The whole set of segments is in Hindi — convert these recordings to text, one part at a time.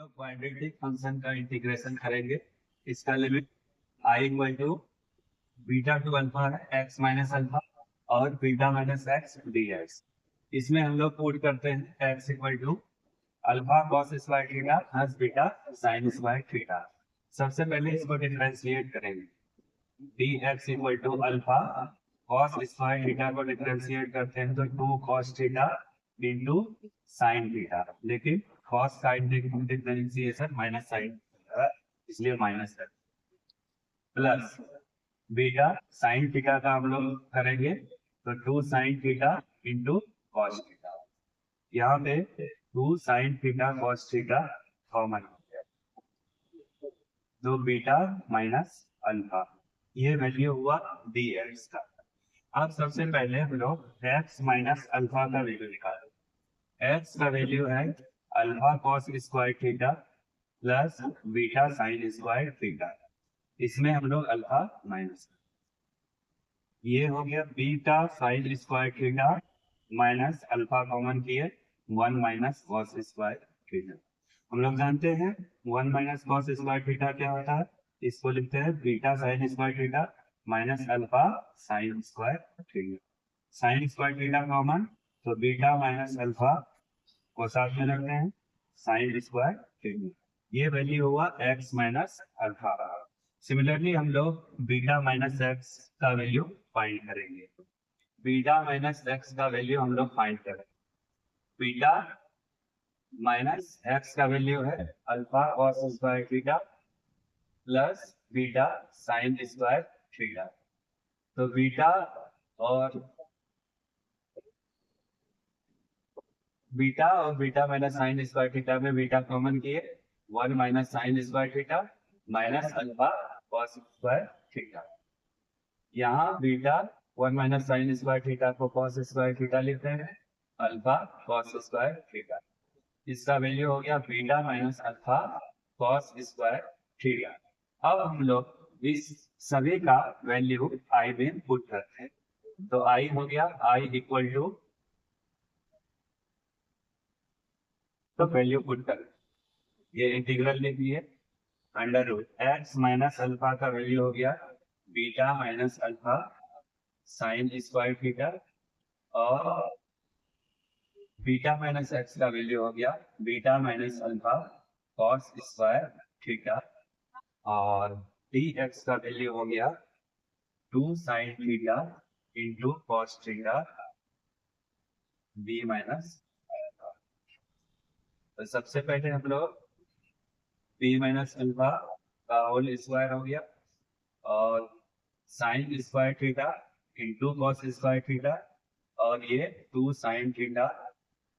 लोग क्वाड्रेटिक फंक्शन का इंटीग्रेशन करेंगे। इसका limit I equal to beta to alpha है एक्स माइनस अल्फा और beta minus X D X. इसमें हम लोग पुट करते हैं X equal to alpha cos square theta plus beta sine square theta. सबसे पहले इसको डिफरेंशिएट करेंगे। D X equal to alpha cos square theta को डिफरेंशिएट करते हैं तो two cos theta into sine theta, लेकिन cos sine differentiation minus sine इसलिए माइनस है, प्लस बीटा साइन थीटा का हम लोग करेंगे तो two sine theta into cos theta. यहाँ पे two sine theta cos theta common हो गया तो बीटा माइनस अल्फा, ये वैल्यू हुआ डी एक्स का। अब सबसे पहले हम लोग एक्स माइनस अल्फा का वैल्यू निकालें। एक्स का वैल्यू है alpha cos square theta plus beta sine square theta. इसमें हम लोग अल्फा माइनस, ये हो गया beta sine square theta minus alpha common किए one minus cos square theta. हम लोग जानते हैं one minus cos square theta क्या होता है, इसको लिखते हैं beta sine square theta minus alpha sine square theta. Sine square theta common तो बीटा माइनस अल्फा को साथ में रखते हैं साइन स्क्वायर थीटा। ये वैल्यू हुआ एक्स माइनस अल्फा। सिमिलरली हम लोग बीटा माइनस एक्स का वैल्यू फाइंड करेंगे। बीटा माइनस एक्स का वैल्यू हम लोग फाइंड करेंगे। बीटा माइनस एक्स का वैल्यू है alpha cos square theta plus beta sine square theta. तो बीटा और beta minus sine square theta में बीटा कॉमन किए one minus sine square theta minus alpha cos square theta. यहाँ beta one minus sine square theta को कॉस स्क्वायर थीटा लिखते हैं अल्फा कॉस स्क्वायर थीटा। इसका वैल्यू हो गया beta minus alpha cos square theta. अब हम लोग इस सभी का वैल्यू आई में पुट करते हैं तो आई हो गया आई इक्वल टू, तो वैल्यू पुट कर ये इंटीग्रल लिख लिए under root X minus alpha का वैल्यू हो गया beta minus alpha sine square theta और बीटा माइनस एक्स का वैल्यू हो गया beta minus alpha cos square theta और डी एक्स का वैल्यू हो गया two sine theta into cos theta B minus. तो सबसे पहले हम लोग बी माइनस अल्फा का होल स्क्वायर हो गया और sine square theta into cos square theta और ये two sine theta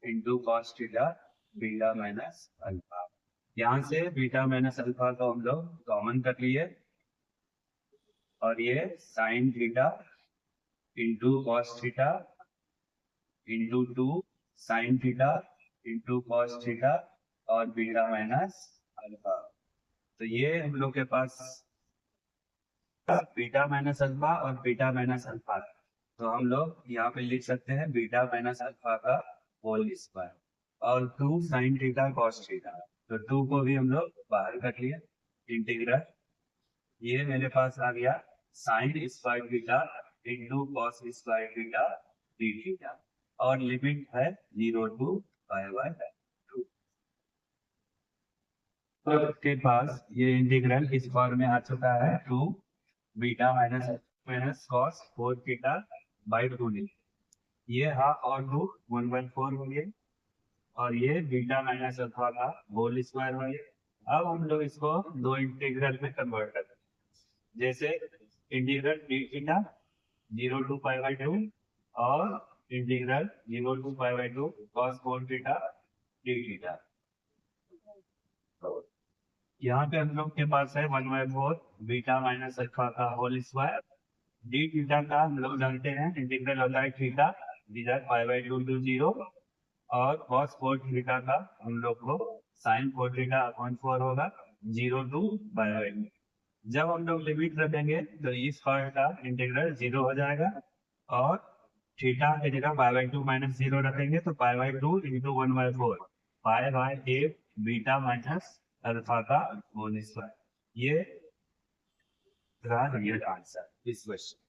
into cos theta beta minus alpha. यहाँ से बीटा माइनस अल्फा को हम लोग कॉमन कर लिए और ये sine theta into cos theta into two sine theta into cos theta और बीटा माइनस अल्फा। तो ये हम लोग के पास बीटा माइनस अल्फा और बीटा माइनस अल्फा, तो हम लोग यहाँ पे लिख सकते हैं बीटा माइनस अल्फा का होल स्क्वायर और two sine theta cos theta. तो टू को भी हम लोग बाहर कर लिए इंटीग्रल, ये मेरे पास आ गया sign square theta into cos square theta D theta और लिमिट है 0 टू पाई बाय 2। तो आपके पास ये इंटीग्रल इस फॉर्म में आ चुका है two beta minus minus cos 4 theta by 2 ये हाफ और टू 1/4 हो गए और ये बीटा माइनस अल्फा का होल स्क्वायर हो गया। अब हम लोग इसको दो इंटीग्रल में कन्वर्ट करते हैं, जैसे integral D theta 0 to pi by 2 और integral 0 to pi by 2 cos 4 theta D theta. यहाँ पे हम लोग के पास है 1/4 बीटा माइनस अल्फा का होल स्क्वायर। डी थीटा का हम लोग जानते हैं इंटीग्रल होता है theta divide pi by 2 to 0 और cos 4 थीटा का हम लोग को sin 4 थीटा अपॉन 4 होगा 0 टू पाई बाई 2। जब हम लोग लिमिट रखेंगे तो इस पार्ट का इंटीग्रल 0 हो जाएगा और थीटा की जगह पाई बाई 2 माइनस 0 रखेंगे तो पाई by 2 into 1/4 pi by 8 beta minus alpha का होल स्क्वायर। ये रियल आंसर इस क्वेश्चन।